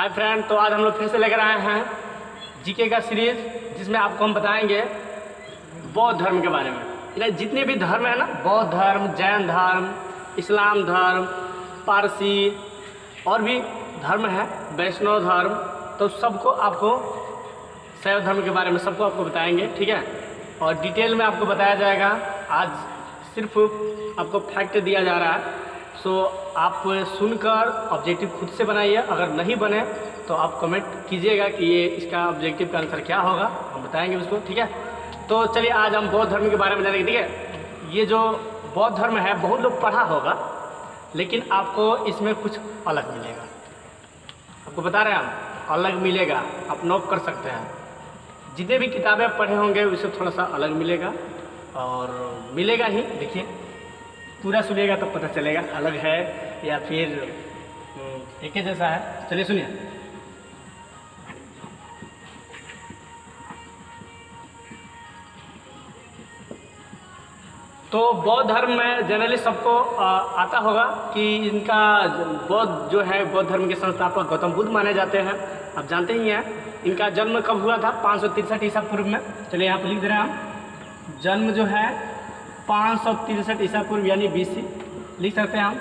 Hi friend, तो आज हम लोग फिर से लेकर आए हैं जीके का सीरीज, जिसमें आपको हम बताएंगे बौद्ध धर्म के बारे में। यानी जितने भी धर्म है ना, बौद्ध धर्म, जैन धर्म, इस्लाम धर्म, पारसी और भी धर्म है, वैष्णव धर्म, तो सबको आपको शैव धर्म के बारे में सबको आपको बताएंगे, ठीक है। और डिटेल में आपको बताया जाएगा। आज सिर्फ आपको फैक्ट दिया जा रहा है, सो आप सुनकर ऑब्जेक्टिव खुद से बनाइए। अगर नहीं बने तो आप कमेंट कीजिएगा कि ये इसका ऑब्जेक्टिव का आंसर क्या होगा, हम बताएंगे उसको, ठीक है। तो चलिए आज हम बौद्ध धर्म के बारे में जानेंगे, ठीक है। ये जो बौद्ध धर्म है बहुत लोग पढ़ा होगा, लेकिन आपको इसमें कुछ अलग मिलेगा। आपको बता रहे हैं हम, अलग मिलेगा, आप नोट कर सकते हैं। जितने भी किताबें पढ़े होंगे उससे थोड़ा सा अलग मिलेगा, और मिलेगा ही। देखिए पूरा सुनिएगा तो पता चलेगा अलग है या फिर एक ही जैसा है। चलिए सुनिए। तो बौद्ध धर्म में जनरली सबको आता होगा कि इनका बौद्ध जो है, बौद्ध धर्म के संस्थापक गौतम बुद्ध माने जाते हैं। आप जानते ही हैं इनका जन्म कब हुआ था, 563 ईसा पूर्व में। चलिए यहाँ पर लिख दे रहे हैं हम, जन्म जो है 563 ईसा पूर्व यानी BC लिख सकते हैं हम।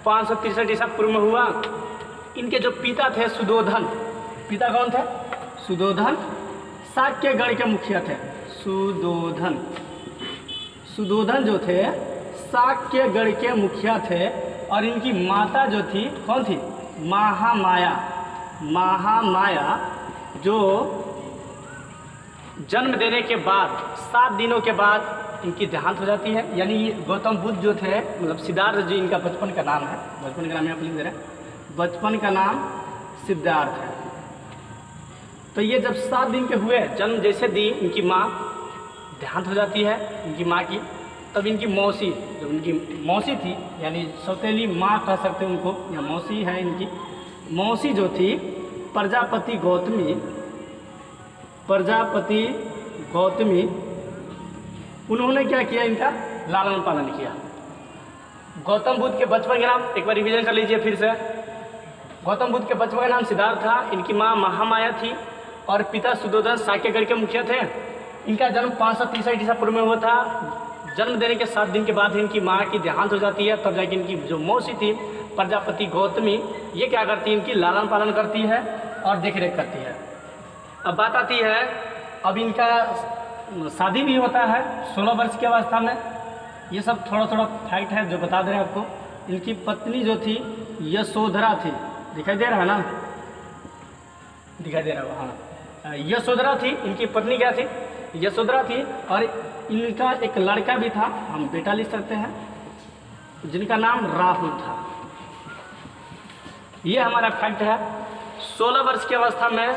563 ईसा पूर्व में हुआ। इनके जो पिता थे सुदोधन, पिता कौन थे? सुदोधन शाक्यगण के मुखिया थे। सुदोधन जो थे शाक्यगण के मुखिया थे। और इनकी माता जो थी कौन थी? महामाया, जो जन्म देने के बाद 7 दिनों के बाद इनकी देहांत हो जाती है। यानी गौतम बुद्ध जो थे, मतलब सिद्धार्थ जी इनका बचपन का नाम है, बचपन का नाम यहाँ पर लिख दे रहे हैं, बचपन का नाम सिद्धार्थ है। तो ये जब 7 दिन के हुए, जन्म जैसे दी इनकी माँ देहांत हो जाती है इनकी माँ की। तब इनकी मौसी, जो इनकी मौसी थी, यानी सौतेली माँ कह सकते हैं उनको, या मौसी है इनकी मौसी जो थी, प्रजापति गौतमी, उन्होंने क्या किया? इनका लालन पालन किया। गौतम बुद्ध के बचपन के नाम एक बार रिवीजन कर लीजिए फिर से। गौतम बुद्ध के बचपन का नाम सिद्धार्थ था। इनकी माँ महामाया थी और पिता सुदोधन शाक्यगण के मुखिया थे। इनका जन्म 563 ईसा पूर्व में हुआ था। जन्म देने के 7 दिन के बाद इनकी माँ की देहांत हो जाती है। तब जाके इनकी जो मौसी थी प्रजापति गौतमी, ये क्या करती है? इनकी लालन पालन करती है और देख रेख करती है। अब बात आती है, अब इनका शादी भी होता है 16 वर्ष की अवस्था में। ये सब थोड़ा थोड़ा फैक्ट है जो बता दें आपको। इनकी पत्नी जो थी यशोधरा थी, दिखाई दे रहा है ना? दिखाई दे रहा है, हाँ, यशोधरा थी इनकी पत्नी। क्या थी? यशोधरा थी। और इनका एक लड़का भी था, हम बेटा लिख सकते हैं, जिनका नाम राहुल था। ये हमारा फैक्ट है। 16 वर्ष की अवस्था में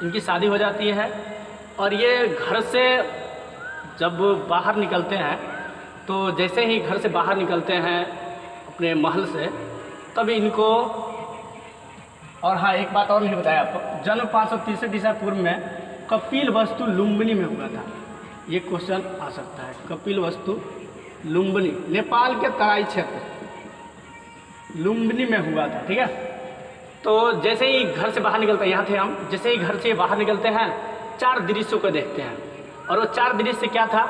इनकी शादी हो जाती है। और ये घर से जब बाहर निकलते हैं, तो जैसे ही घर से बाहर निकलते हैं अपने महल से, तब इनको, और हाँ एक बात और नहीं बताया आपको, जन्म 563 ईसा पूर्व में कपिल वस्तु लुम्बिनी में हुआ था। ये क्वेश्चन आ सकता है। कपिल वस्तु लुम्बिनी, नेपाल के तराई क्षेत्र लुम्बिनी में हुआ था, ठीक है। तो जैसे ही घर से बाहर निकलते हैं, यहाँ थे हम, जैसे ही घर से बाहर निकलते हैं 4 दृश्यों को देखते हैं। और वो 4 दृश्य क्या था,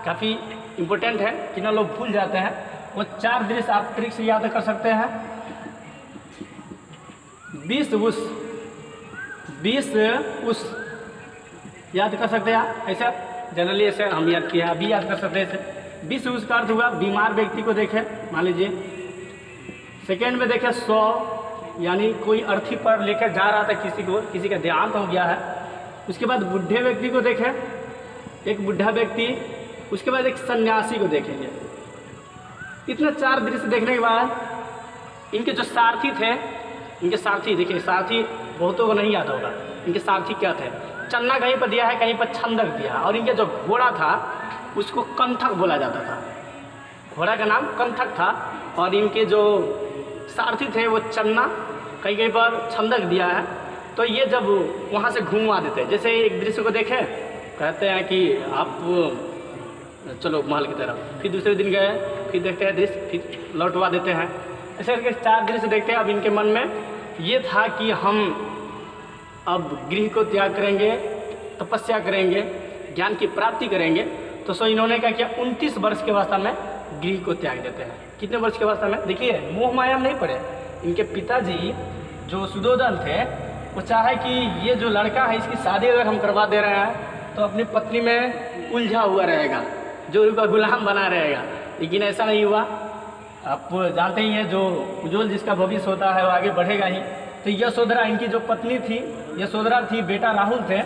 काफ़ी इम्पोर्टेंट है, कितना लोग भूल जाते हैं। वो 4 दृश्य आप ट्रिक से याद कर सकते हैं। 20 उस याद कर सकते हैं आप। ऐसे जनरली ऐसे हम याद किया, अभी याद कर सकते हैं ऐसे। 20 उस का अर्थ हुआ बीमार व्यक्ति को देखे, मान लीजिए। सेकेंड में देखे 100, यानी कोई अर्थी पर लेकर जा रहा था किसी का देहांत हो गया है। उसके बाद बुढ़े व्यक्ति को देखें, एक बुढ़ा व्यक्ति। उसके बाद एक सन्यासी को देखेंगे। इतना 4 दृश्य देखने के बाद इनके जो सारथी थे, इनके सारथी देखिए, सारथी बहुतों को नहीं याद होगा। इनके सारथी क्या थे? चन्ना कहीं पर दिया है, कहीं पर छंदक दिया। और इनके जो घोड़ा था उसको कंथक बोला जाता था, घोड़ा का नाम कंथक था। और इनके जो सारथी थे वो चन्ना, कहीं कहीं पर छंदक दिया है। तो ये जब वहाँ से घुमा देते हैं, जैसे एक दृश्य को देखे, कहते हैं कि आप चलो महल की तरफ, फिर दूसरे दिन गए, फिर देखते हैं दृश्य, फिर लौटवा देते हैं। ऐसे करके 4 दृश्य देखते हैं। अब इनके मन में ये था कि हम अब गृह को त्याग करेंगे, तपस्या करेंगे, ज्ञान की प्राप्ति करेंगे। तो सो इन्होंने क्या किया, 29 वर्ष के अवस्था में गृह को त्याग देते हैं। कितने वर्ष की अवस्था में? देखिए, मोह माया में नहीं पड़े। इनके पिताजी जो सुदोधन थे, वो चाहे कि ये जो लड़का है इसकी शादी अगर हम करवा दे रहे हैं तो अपनी पत्नी में उलझा हुआ रहेगा, जो उनका गुलाम बना रहेगा। लेकिन ऐसा नहीं हुआ। आप जानते ही हैं, जो उज्ज्वल जिसका भविष्य होता है वो आगे बढ़ेगा ही। तो यशोधरा, इनकी जो पत्नी थी यशोधरा थी, बेटा राहुल थे,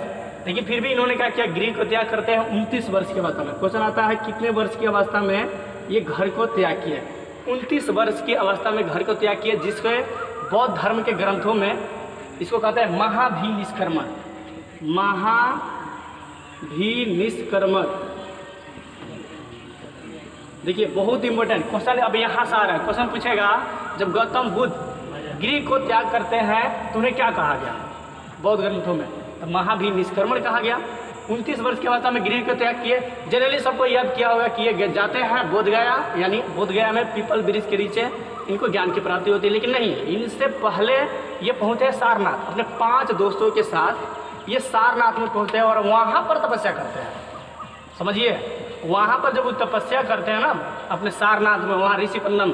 लेकिन फिर भी इन्होंने क्या किया, गृह को त्याग करते हैं 29 वर्ष की अवस्था में। क्वेश्चन आता है कितने वर्ष की अवस्था में ये घर को त्याग किए? 29 वर्ष की अवस्था में घर को त्याग किए, जिसके बौद्ध धर्म के ग्रंथों में इसको कहते हैं महाभिनिष्कर्मण। महाभिनिष्कर्मण, देखिए बहुत इंपॉर्टेंट क्वेश्चन अब यहाँ से आ रहा है। क्वेश्चन पूछेगा, जब गौतम बुद्ध गृह को त्याग करते हैं तो उन्हें क्या कहा गया बौद्ध ग्रंथों में? तो महाभिनिष्कर्मण कहा गया। 29 वर्ष की अवस्था में गृह को त्याग किए। जनरली सबको याद किया होगा कि ये जाते हैं बोधगया, यानी बोधगया में पीपल वृक्ष के नीचे इनको ज्ञान की प्राप्ति होती है। लेकिन नहीं, इनसे पहले ये पहुँचे सारनाथ, अपने 5 दोस्तों के साथ ये सारनाथ में पहुँचते हैं और वहाँ पर तपस्या करते हैं। समझिए, वहाँ पर जब वो तपस्या करते हैं ना अपने सारनाथ में, वहाँ ऋषिपन्नम,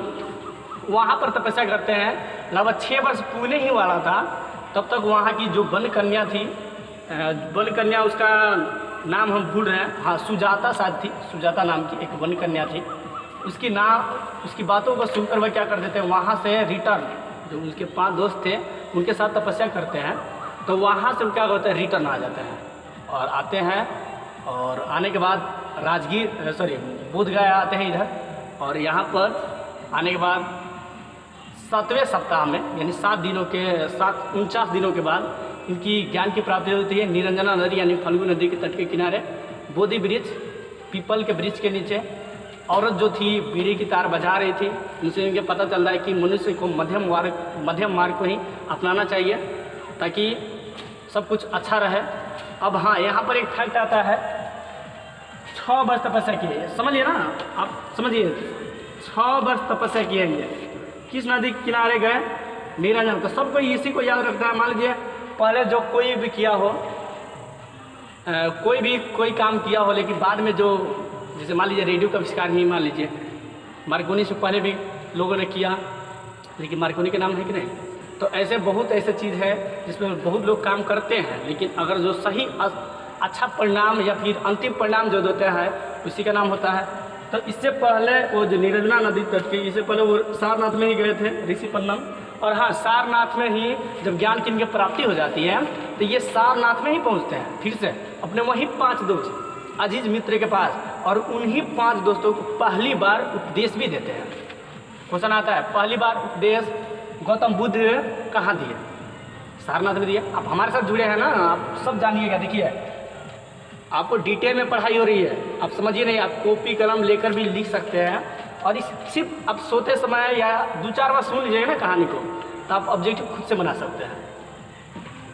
वहाँ पर तपस्या करते हैं। लगभग 6 वर्ष पूरे ही वाला था, तब तक वहाँ की जो वन कन्या थी, वन कन्या, उसका नाम हम भूल रहे हैं, हाँ सुजाता शायद थी, सुजाता नाम की एक वन कन्या थी। उसकी बातों को सुनकर वह क्या कर देते हैं, वहाँ से रिटर्न, जो उनके 5 दोस्त थे उनके साथ तपस्या करते हैं, तो वहाँ से क्या करते हैं, रिटर्न आ जाते हैं। और आते हैं, और आने के बाद बोधगया आते हैं इधर। और यहाँ पर आने के बाद 7वें सप्ताह में, यानी 49 दिनों के बाद इनकी ज्ञान की प्राप्ति होती है। निरंजना नदी यानी फल्गु नदी के तट के किनारे बोधि वृक्ष, पीपल के वृक्ष के नीचे औरत जो थी बीड़ी की तार बजा रही थी। उनसे इनके पता चल रहा है कि मनुष्य को मध्यम मार्ग को ही अपनाना चाहिए ताकि सब कुछ अच्छा रहे। अब हाँ, यहाँ पर एक फैक्ट आता है, 6 वर्ष तपस्या किए, समझिए ना आप, समझिए 6 वर्ष तपस्या किए ये। किस नदी के किनारे गए? निरंजन का। सबको इसी को याद रखना है। मान लीजिए पहले जो कोई भी किया हो, कोई काम किया हो, लेकिन बाद में जो, जैसे मान लीजिए रेडियो का आविष्कार ही मान लीजिए, मार्कोनी से पहले भी लोगों ने किया, लेकिन मार्कोनी के नाम है कि नहीं? तो ऐसे बहुत ऐसे चीज़ है जिसमें बहुत लोग काम करते हैं, लेकिन अगर जो सही अच्छा परिणाम या फिर अंतिम परिणाम जो देता है उसी का नाम होता है। तो इससे पहले वो जो निरंजना नदी तट के, इससे पहले वो सारनाथ में ही गए थे, ऋषिपन्नम। और हाँ, सारनाथ में ही जब ज्ञान की इनकी प्राप्ति हो जाती है तो ये सारनाथ में ही पहुँचते हैं फिर से अपने वही 5 दोस्त अजीज मित्र के पास, और उन्हीं 5 दोस्तों को पहली बार उपदेश भी देते हैं। क्वेश्चन आता है, पहली बार उपदेश गौतम बुद्ध कहाँ दिए? सारनाथ में दिए। आप हमारे साथ जुड़े हैं ना, आप सब जानिएगा। देखिए, आपको डिटेल में पढ़ाई हो रही है, आप समझिए नहीं, आप कॉपी कलम लेकर भी लिख सकते हैं। और इस सिर्फ आप सोते समय या 2-4 बार सुन लीजिएगा ना कहानी को, तो आप ऑब्जेक्टिव खुद से बना सकते हैं।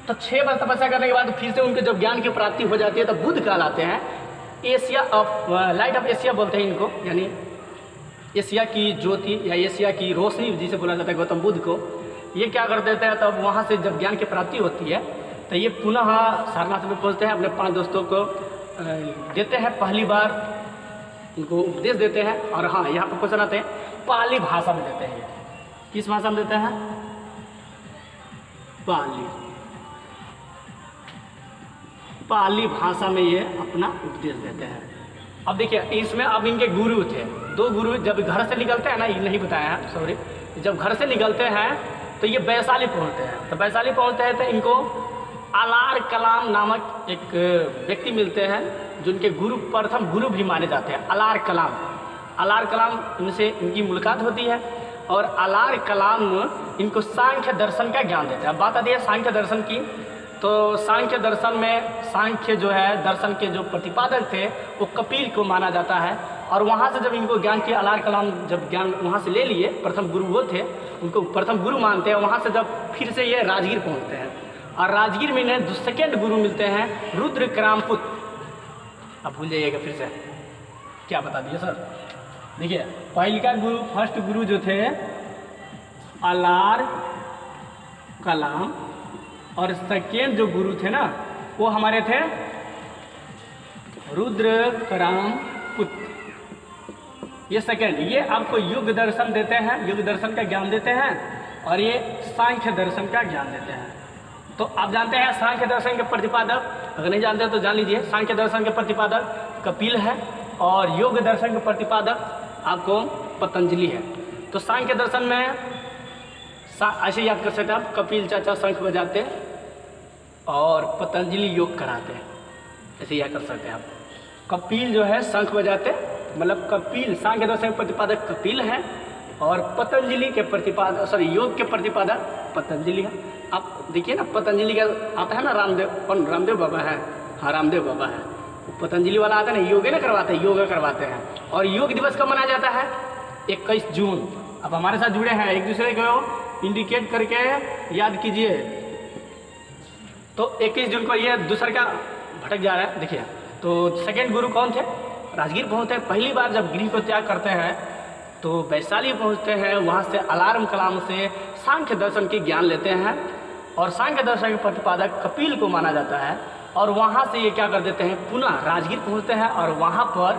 तो 6 बार तपस्या करने के बाद फिर से उनके जब ज्ञान की प्राप्ति हो जाती है तो बुद्ध कहलाते हैं। Asia of light of Asia बोलते हैं इनको, यानी एशिया की ज्योति या एशिया की रोशनी जिसे बोला जाता है गौतम बुद्ध को। ये क्या कर देते हैं, तब वहाँ से जब ज्ञान की प्राप्ति होती है तो ये पुनः सारनाथ में पहुँचते हैं, अपने 5 दोस्तों को देते हैं, पहली बार उनको उपदेश देते हैं। और हाँ, यहाँ पर क्वेश्चन आते हैं, पाली भाषा में देते हैं। किस भाषा में देते हैं? पाली भाषा में ये अपना उपदेश देते हैं। अब देखिए, इसमें अब इनके गुरु थे, 2 गुरु। जब घर से निकलते हैं ना, ये नहीं बताया है, सॉरी, जब घर से निकलते हैं तो ये वैशाली पहुँचते हैं। तो वैशाली पहुँचते हैं तो इनको अलार कलाम नामक एक व्यक्ति मिलते हैं, जो इनके गुरु, प्रथम गुरु भी माने जाते हैं। अलार कलाम इनसे इनकी मुलाकात होती है, और अलार कलाम इनको सांख्य दर्शन का ज्ञान देते हैं। अब बात आती है सांख्य दर्शन की, तो सांख्य दर्शन में, सांख्य जो है दर्शन के जो प्रतिपादक थे वो कपिल को माना जाता है। और वहाँ से जब इनको ज्ञान की, अलार कलाम जब ज्ञान वहाँ से ले लिए, प्रथम गुरु वो थे, उनको प्रथम गुरु मानते हैं। वहाँ से जब फिर से ये राजगीर पहुँचते हैं, और राजगीर में इन्हें सेकेंड गुरु मिलते हैं, रुद्र क्रामपुत। अब भूल जाइएगा फिर से, क्या बता दिए सर? देखिए, पहले का गुरु, फर्स्ट गुरु जो थे अलार कलाम, और सेकेंड जो गुरु थे ना वो हमारे थे रुद्रकराम पुत्र। ये सेकेंड, ये आपको युग दर्शन देते हैं, युग दर्शन का ज्ञान देते हैं, और ये सांख्य दर्शन का ज्ञान देते हैं। तो आप जानते हैं सांख्य दर्शन के प्रतिपादक, अगर नहीं जानते तो जान लीजिए, सांख्य दर्शन के प्रतिपादक कपिल है और योग दर्शन के प्रतिपादक आपको पतंजलि है। तो सांख्य दर्शन में ऐसे याद कर सकते हैं आप, कपिल चाचा शंख बजाते और पतंजलि योग कराते हैं, ऐसे याद कर सकते हैं आप। कपिल जो है शंख बजाते, मतलब कपिल सांख्य दर्शन के प्रतिपादक कपिल है और पतंजलि के प्रतिपादक योग के प्रतिपादक पतंजलि है। आप देखिए ना पतंजलि का आता है ना रामदेव, कौन रामदेव बाबा है, हाँ रामदेव बाबा है, पतंजलि वाला आता है ना, योगा ना करवाते हैं, योगा करवाते हैं। और योग दिवस कब मनाया जाता है? 21 जून। अब हमारे साथ जुड़े हैं, एक दूसरे को इंडिकेट करके याद कीजिए। तो 21 जून को ये दूसरा का भटक जा रहा है, देखिए। तो सेकेंड गुरु कौन थे? राजगीर पहुँचते हैं, पहली बार जब गृह को त्याग करते हैं तो वैशाली पहुँचते हैं, वहाँ से अलार्म कलाम से सांख्य दर्शन की ज्ञान लेते हैं और सांख्य दर्शन के प्रतिपादक कपिल को माना जाता है। और वहाँ से ये क्या कर देते हैं, पुनः राजगीर पहुँचते हैं और वहाँ पर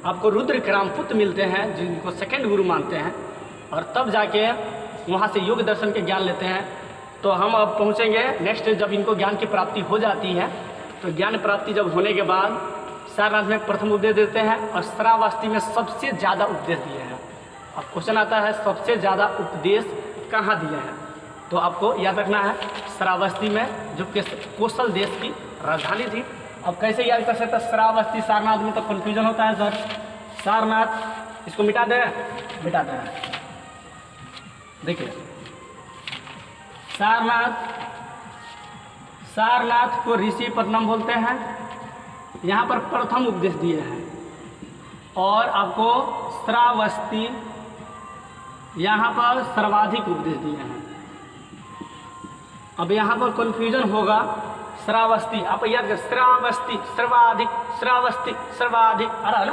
आपको रुद्रकराम पुत्र मिलते हैं जिनको सेकेंड गुरु मानते हैं, और तब जाके वहाँ से योग दर्शन के ज्ञान लेते हैं। तो हम अब पहुँचेंगे नेक्स्ट, जब इनको ज्ञान की प्राप्ति हो जाती है तो ज्ञान प्राप्ति जब होने के बाद सारनाथ में प्रथम उपदेश देते हैं और श्रावस्ती में सबसे ज़्यादा उपदेश दिए हैं। अब क्वेश्चन आता है सबसे ज़्यादा उपदेश कहाँ दिए हैं, तो आपको याद रखना है श्रावस्ती में, जो कि कौशल देश की राजधानी थी। अब कैसे याद कर सकते हैं श्रावस्ती सारनाथ में, तो कन्फ्यूजन होता है सर। सारनाथ इसको मिटा दें, मिटाते हैं। देखिए सारनाथ को ऋषि पत्तनम बोलते हैं, यहाँ पर प्रथम उपदेश दिए हैं। और आपको श्रावस्ती यहाँ पर सर्वाधिक उपदेश दिए हैं। अब यहाँ पर कन्फ्यूजन होगा, श्रावस्ती आप याद कर, श्रावस्ती सर्वाधिक, श्रावस्ती सर्वाधिक, अरे ना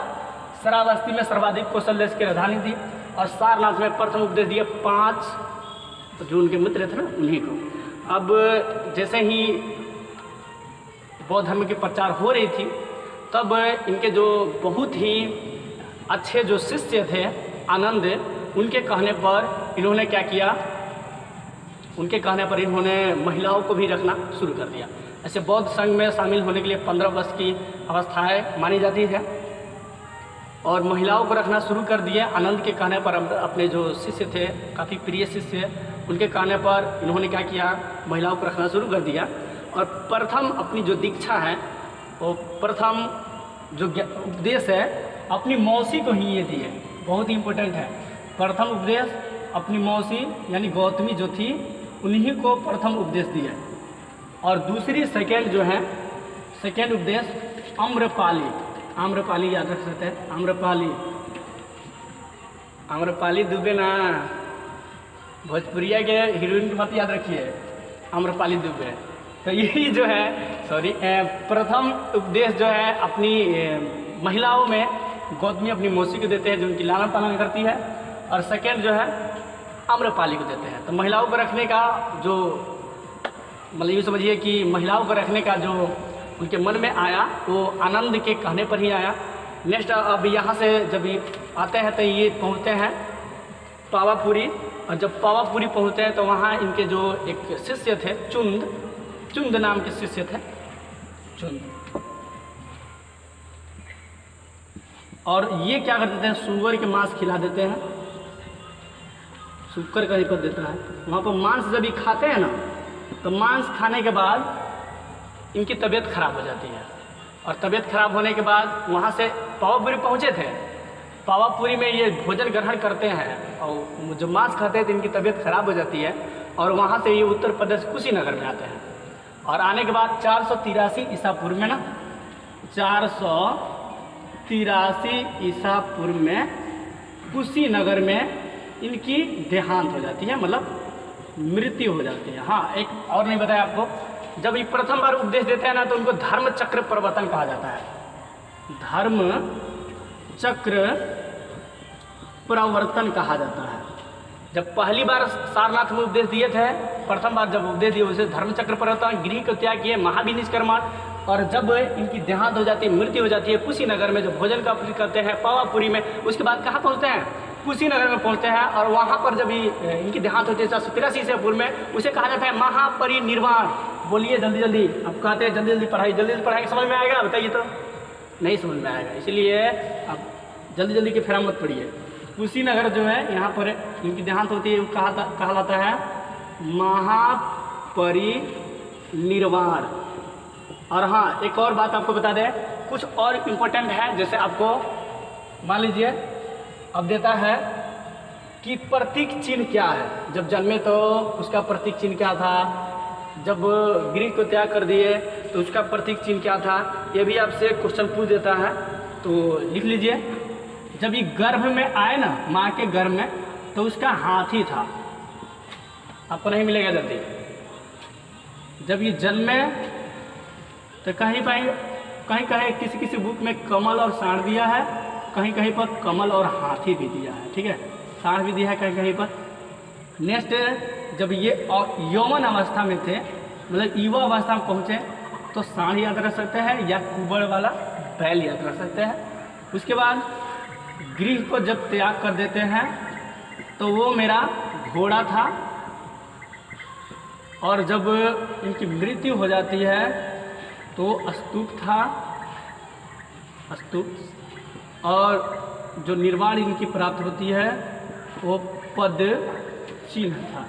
श्रावस्ती में सर्वाधिक कौशल देश की राजधानी थी और सारनाथ में प्रथम उपदेश दिए 5 जो उनके मित्र थे ना उन्हीं को। अब जैसे ही बौद्ध धर्म की प्रचार हो रही थी तब इनके जो बहुत ही अच्छे जो शिष्य थे आनंद, उनके कहने पर इन्होंने क्या किया, उनके कहने पर इन्होंने महिलाओं को भी रखना शुरू कर दिया। ऐसे बौद्ध संघ में शामिल होने के लिए 15 वर्ष की अवस्थाएं मानी जाती है और महिलाओं को रखना शुरू कर दिया। आनंद के कहने पर अपने जो शिष्य थे, काफ़ी प्रिय शिष्य, उनके कहने पर इन्होंने क्या किया, महिलाओं को रखना शुरू कर दिया। और प्रथम अपनी जो दीक्षा है वो प्रथम जो उपदेश है अपनी मौसी को ही ये दिए, बहुत ही इम्पोर्टेंट है। प्रथम उपदेश अपनी मौसी यानी गौतमी जो थी उन्हीं को प्रथम उपदेश दिया। और दूसरी सेकेंड जो है, सेकेंड उपदेश आम्रपाली, आम्रपाली याद रख सकते हैं, आम्रपाली, आम्रपाली दुबे ना, भोजपुरिया के हीरोइन की मत याद रखिए, आम्रपाली दुबे। तो यही जो है प्रथम उपदेश जो है अपनी महिलाओं में गौतमी अपनी मौसी को देते हैं जो उनकी लालन पालन करती है, और सेकेंड जो है आम्रपाली को देते हैं। तो महिलाओं को रखने का जो मतलब ये समझिए कि महिलाओं को रखने का जो उनके मन में आया वो आनंद के कहने पर ही आया। नेक्स्ट अब यहाँ से जब आते हैं तो ये पहुँचते हैं पावापुरी, और जब पावापुरी पहुँचते हैं तो वहाँ इनके जो एक शिष्य थे चुंद नाम के शिष्य थे, चुंद, और ये क्या कर देते हैं, सुअर के मांस खिला देते हैं, शुक्र का हिपत देता है। वहाँ पर मांस जब ये खाते हैं ना तो मांस खाने के बाद इनकी तबीयत खराब हो जाती है, और तबीयत खराब होने के बाद वहाँ से पावापुरी पहुँचे थे, पावापुरी में ये भोजन ग्रहण करते हैं और जब मांस खाते हैं तो इनकी तबीयत खराब हो जाती है, और वहाँ से ये उत्तर प्रदेश कुशीनगर में आते हैं। और आने के बाद 483 ईसा पूर्व में ना, 483 ईसा पूर्व में कुशीनगर में इनकी देहांत हो जाती है, मतलब मृत्यु हो जाती है। हाँ, एक और नहीं बताया आपको, जब ये प्रथम बार उपदेश देते हैं ना तो उनको धर्म चक्र प्रवर्तन कहा जाता है, धर्म चक्र प्रवर्तन कहा जाता है। जब पहली बार सारनाथ में उपदेश दिए थे, प्रथम बार जब उपदेश दिए उसे धर्मचक्र पर्वतन गृह को त्याग किए, महाविनिष्कर्मण। और जब इनकी देहांत हो जाती है, मृत्यु हो जाती है, कुशीनगर में जो भोजन का करते हैं पावापुरी में, उसके बाद कहाँ पहुँचते हैं? कुशीनगर में पहुँचते हैं। और वहाँ पर जब इनकी देहांत होती है 1783 ईसा पूर्व में, उसे कहा जाता है महापरिनिर्वाण। बोलिए जल्दी जल्दी, अब कहते हैं जल्दी जल्दी पढ़ाई, जल्दी जल्दी पढ़ाई, समझ में आएगा? बताइए तो नहीं समझ में आएगा, इसलिए अब जल्दी जल्दी के फेरा मत पड़िए। कुशीनगर जो है यहाँ पर इनकी देहांत होती है, कहलाता है महापरिनिर्वाण। और हाँ, एक और बात आपको बता दें, कुछ और इम्पोर्टेंट है, जैसे आपको मान लीजिए अब देता है कि प्रतीक चिन्ह क्या है। जब जन्मे तो उसका प्रतीक चिन्ह क्या था, जब गृह को त्याग कर दिए तो उसका प्रतीक चिन्ह क्या था, ये भी आपसे क्वेश्चन पूछ देता है, तो लिख लीजिए। जब ये गर्भ में आए ना, माँ के गर्भ में, तो उसका हाथी था, आपको नहीं मिलेगा जल्दी। जब ये जन्मे तो कहीं कहीं किसी किसी बुक में कमल और सांड दिया है, कहीं कहीं पर कमल और हाथी भी दिया है, ठीक है, सांड भी दिया है कहीं कहीं पर। नेक्स्ट, जब ये यौवन अवस्था में थे, मतलब युवा अवस्था में पहुँचे, तो सांड याद रख सकते हैं या कुबड़ वाला बैल याद रख सकते हैं। उसके बाद गृह को जब त्याग कर देते हैं तो वो मेरा घोड़ा था। और जब इनकी मृत्यु हो जाती है तो स्तूप था, स्तूप। और जो निर्वाण इनकी प्राप्त होती है वो पद चिन्ह था।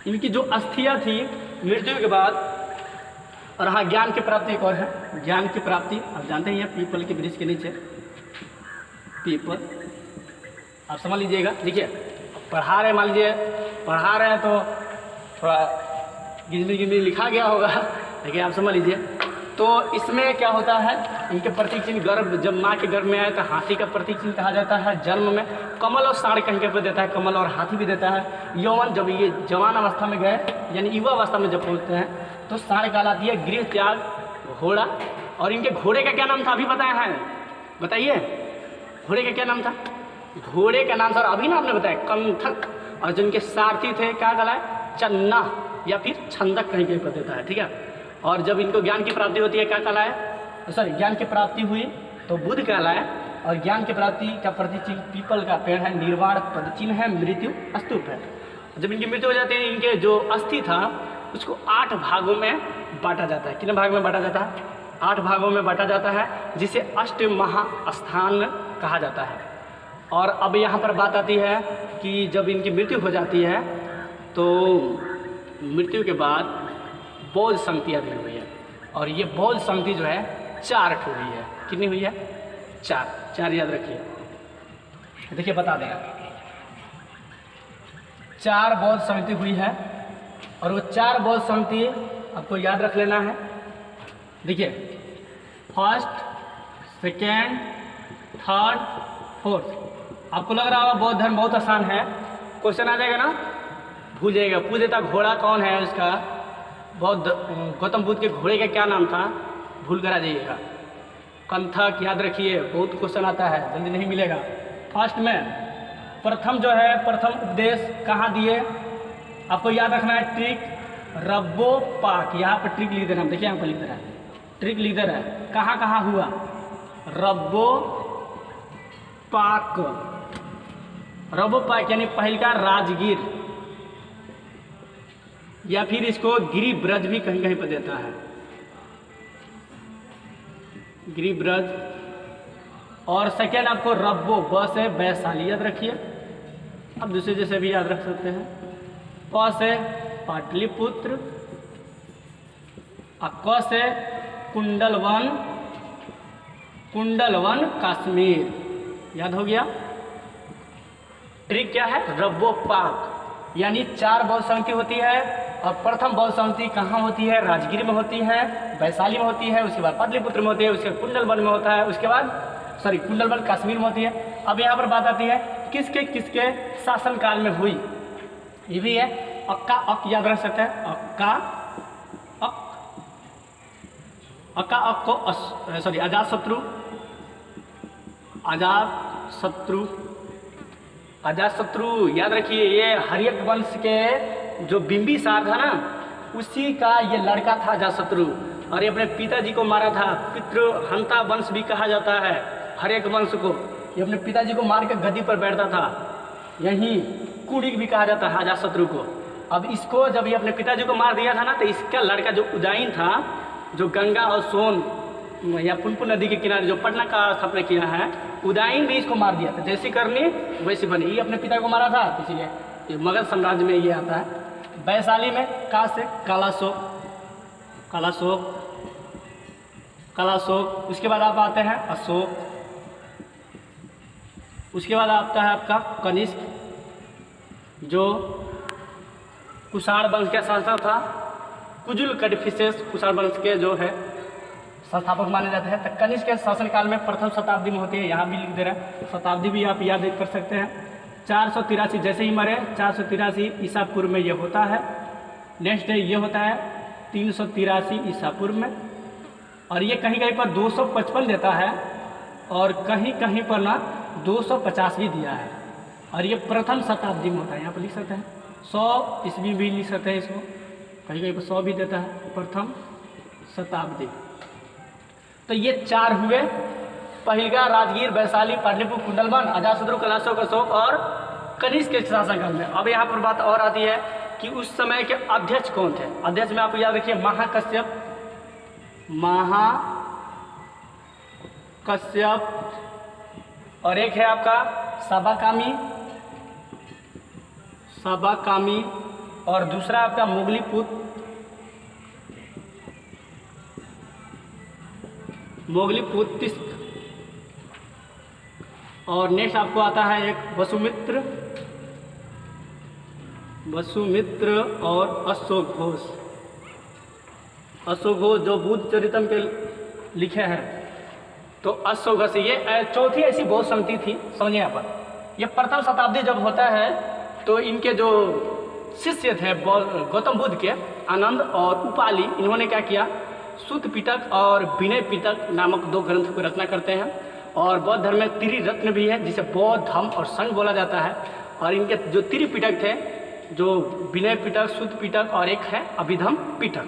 इनकी जो अस्थियाँ थी मृत्यु के बाद। और हाँ, ज्ञान की प्राप्ति एक और है, ज्ञान की प्राप्ति आप जानते हैं, पीपल के वृक्ष के नीचे पीपल, आप समझ लीजिएगा। देखिए पढ़ा रहे, मान लीजिए पढ़ा रहे हैं तो थोड़ा गिजमी गिजमी लिखा गया होगा, लेकिन आप समझ लीजिए। तो इसमें क्या होता है, इनके प्रतीक चिन्ह गर्भ, जब माँ के गर्भ में आए तो हाथी का प्रतीक चिन्ह कहा जाता है। जन्म में कमल और सांड कहीं पर देता है, कमल और हाथी भी देता है। यौवन, जब ये जवान अवस्था में गए यानी युवा अवस्था में जब पहुँचते हैं तो सांड कहलाती है। गृह त्याग घोड़ा। और इनके घोड़े का क्या नाम था अभी बताया है, बताइए घोड़े का क्या नाम था? घोड़े का नाम सर अभी ना आपने बताया, कंथक। और जो इनके सारथी थे क्या कहलाए? चन्ना या फिर छंदक कहीं कहीं पर देता है, ठीक है। और जब इनको ज्ञान की प्राप्ति होती है क्या कहलाए? सॉरी, ज्ञान की प्राप्ति हुई तो बुद्ध कहलाए। और ज्ञान की प्राप्ति का प्रतिचिन्ह पीपल का पेड़ है, निर्वाण पद चिन्ह है, मृत्यु स्तूप है। जब इनकी मृत्यु हो जाती है, इनके जो अस्थि था उसको 8 भागों में बांटा जाता है। कितने भाग में बांटा जाता है? 8 भागों में बांटा जाता है, जिसे अष्ट महास्थान कहा जाता है। और अब यहाँ पर बात आती है कि जब इनकी मृत्यु हो जाती है तो मृत्यु के बाद बौद्ध संगतियाँ भी हुई है। और ये बौद्ध संगति जो है 4 ठो हुई है। कितनी हुई है? 4 याद रखिए। देखिए बता दें, 4 बौद्ध संगति हुई है। और वो 4 बौद्ध संगति आपको याद रख लेना है। देखिए, फर्स्ट, सेकेंड, थर्ड, फोर्थ। आपको लग रहा होगा बौद्ध धर्म बहुत आसान है, क्वेश्चन आ जाएगा ना, भूल जाएगा। पूछ देता घोड़ा कौन है उसका, बौद्ध गौतम बुद्ध के घोड़े का क्या नाम था, भूल कर आ जाइएगा। कंथक याद रखिए, बहुत क्वेश्चन आता है, जल्दी नहीं मिलेगा। फर्स्ट में प्रथम जो है, प्रथम उपदेश कहाँ दिए आपको याद रखना है, ट्रिक रब्बो पाक। यहाँ पर ट्रिक लिख देना, देखिए यहाँ पर लिख दे रहा है, ट्रिक लिख दे रहा है। कहाँ कहाँ हुआ? रब्बो पाक, रब्बो पाक यानी पहल का राजगीर, या फिर इसको गिरिब्रज भी कहीं कहीं पर देता है, गिरिब्रज। और सेकेंड आपको रब्बो, ब से वैशाली याद रखिए, आप दूसरे जैसे भी याद रख सकते हैं। प से पाटलिपुत्र, और क से कुंडलवन, कुंडलवन कश्मीर, याद हो गया। ट्रिक क्या है? रब्बो पाक, यानी 4 बौद्ध संगति होती है। और प्रथम बौद्ध संगति कहाँ होती है? राजगीर में होती है, वैशाली में होती है, उसके बाद पाटलिपुत्र में होती है, उसके कुंडलवन में होता है, उसके बाद कुंडलवन कश्मीर में होती है। अब यहाँ पर बात आती है किसके किसके शासनकाल में हुई, ये भी है। अक्का अक याद रख सकते हैं, अक्का अक को अजात शत्रु अजातशत्रु याद रखिए, ये हर्यक वंश के जो बिंबिसार था ना, उसी का ये लड़का था अजातशत्रु। और ये अपने पिताजी को मारा था। पितृहंता वंश भी कहा जाता है हर्यक वंश को। ये अपने पिताजी को मार कर गद्दी पर बैठता था। यही कुड़ी भी कहा जाता है अजातशत्रु को। अब इसको जब ये अपने पिताजी को मार दिया था ना, तो इसका लड़का जो उदयन था, जो गंगा और सोन या पुनपुन नदी के किनारे जो पटना का स्थापना किया है, उदयन भी इसको मार दिया था। जैसी करनी वैसी बनी। ये अपने पिता को मारा था, इसीलिए ये मगध साम्राज्य में ये आता है। वैशाली में का से कालाशोक, कालाशोक, कालाशोक। उसके बाद आप आते हैं अशोक। उसके बाद आता है आपका कनिष्क, जो कुषाण वंश का शासक था। कुजुल कड़फिसेस कुषाण वंश के जो है संस्थापक माने जाते हैं। तो कनिष्क के शासनकाल में प्रथम शताब्दी में होती है। यहाँ भी लिख दे रहा है, शताब्दी भी आप याद कर सकते हैं। 483 जैसे ही मरे, 483 ईसा पूर्व में ये होता है। नेक्स्ट ये होता है 383 ईसा पूर्व में। और ये कहीं कहीं पर 255 देता है और कहीं कहीं पर ना 250 भी दिया है। और ये प्रथम शताब्दी में होता है। यहाँ पर लिख सकते हैं 100 ईस्वी भी लिख सकते हैं इसको, कहीं कहीं पर 100 भी देता है। प्रथम शताब्दी। तो ये 4 हुए, पहिलका, राजगीर, वैशाली, पाटलिपुत्र, कुंडलवन, अजातशत्रु, कलाशोक, अशोक और कनिष्क के शासनकाल में। अब यहाँ पर बात और आती है कि उस समय के अध्यक्ष कौन थे। अध्यक्ष में आप याद रखिए महाकश्यप, और एक है आपका सबाकामी, सबाकामी, और दूसरा आपका मोगलीपुत्र, मोगलीपुत्र। और नेक्स्ट आपको आता है एक वसुमित्र, वसुमित्र और अशोक घोष। अशोक घोष जो बुद्ध चरितम के लिखे हैं। तो अशोक घोष ये चौथी ऐसी बौद्ध समिति थी। समझिए यहाँ पर ये प्रथम शताब्दी जब होता है तो इनके जो शिष्य थे गौतम बुद्ध के, आनंद और उपाली, इन्होंने क्या किया, सूत पिटक और विनय पिटक नामक 2 ग्रंथ को रचना करते हैं। और बौद्ध धर्म में त्रिरत्न भी है, जिसे बौद्ध, धम्म और संघ बोला जाता है। और इनके जो त्रिपिटक थे, जो विनय पिटक, सूत पिटक और एक है अभिधम पिटक।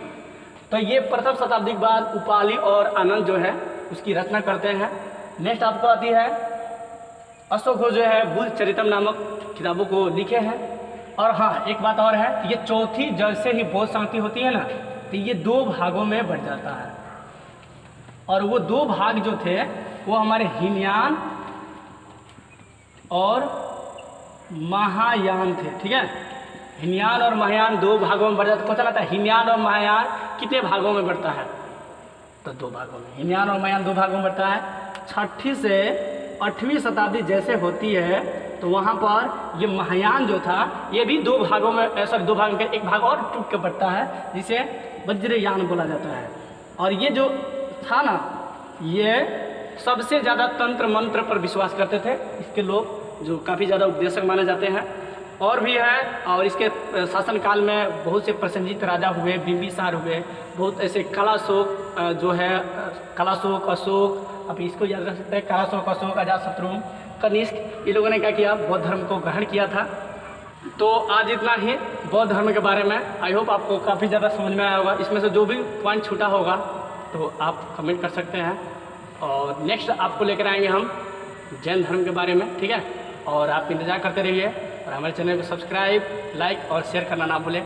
तो ये प्रथम शताब्दी के बाद उपाली और आनंद जो है उसकी रचना करते हैं। नेक्स्ट आपको आती है अशोक घोष, जो है बुद्ध चरितम नामक किताबों को लिखे हैं। और हाँ, एक बात और है, ये चौथी जैसे ही बौद्ध समिति होती है ना, तो ये 2 भागों में बढ़ जाता है। और वो 2 भाग जो थे वो हमारे हीनयान और महायान थे। ठीक है, हीनयान और महायान 2 भागों में बढ़ जाता है। क्वेश्चन आता है हीनयान और महायान कितने भागों में बढ़ता है, तो 2 भागों में। हीनयान और महायान 2 भागों में बढ़ता है। 6वीं से 8वीं शताब्दी जैसे होती है तो वहाँ पर ये महायान जो था ये भी 2 भागों में, सॉरी 2 भागों के एक भाग और टूट के बढ़ता है, जिसे वज्रयान बोला जाता है। और ये जो था ना, ये सबसे ज़्यादा तंत्र मंत्र पर विश्वास करते थे इसके लोग, जो काफ़ी ज़्यादा उपदेशक माने जाते हैं। और भी है, और इसके शासनकाल में बहुत से प्रसन्नजित राजा हुए, बिंबिसार हुए, बहुत ऐसे कालाशोक जो है, कालाशोक, अशोक, अब इसको याद रख सकते हैं, कालाशोक, अशोक, अजातशत्रु, कनिष्क, ये लोगों ने क्या किया, बौद्ध धर्म को ग्रहण किया था। तो आज इतना ही बौद्ध धर्म के बारे में। आई होप आपको काफ़ी ज़्यादा समझ में आया होगा। इसमें से जो भी पॉइंट छूटा होगा तो आप कमेंट कर सकते हैं। और नेक्स्ट आपको लेकर आएंगे हम जैन धर्म के बारे में। ठीक है, और आप इंतज़ार करते रहिए और हमारे चैनल को सब्सक्राइब, लाइक और शेयर करना ना भूलें।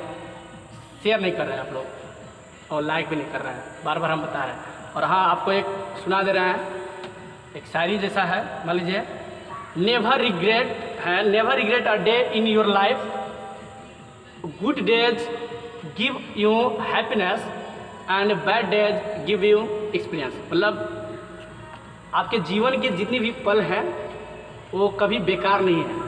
शेयर नहीं कर रहे हैं आप लोग और लाइक भी नहीं कर रहे हैं, बार बार हम बता रहे हैं। और हाँ, आपको एक सुना दे रहे हैं, एक शायरी जैसा है, मान लीजिए, नेवर रिग्रेट है, never regret a day in your life, good days give you happiness and bad days give you experience. मतलब आपके जीवन के जितनी भी पल हैं वो कभी बेकार नहीं है।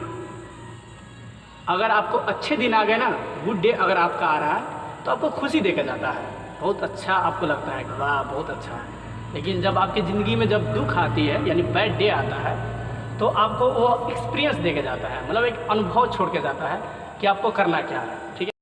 अगर आपको अच्छे दिन आ गए ना, गुड डे अगर आपका आ रहा है तो आपको खुशी देकर जाता है, बहुत अच्छा आपको लगता है, वाह बहुत अच्छा है। लेकिन जब आपकी ज़िंदगी में जब दुख आती है, यानी बैड डे आता है, तो आपको वो एक्सपीरियंस देके जाता है, मतलब एक अनुभव छोड़ के जाता है कि आपको करना क्या है। ठीक है।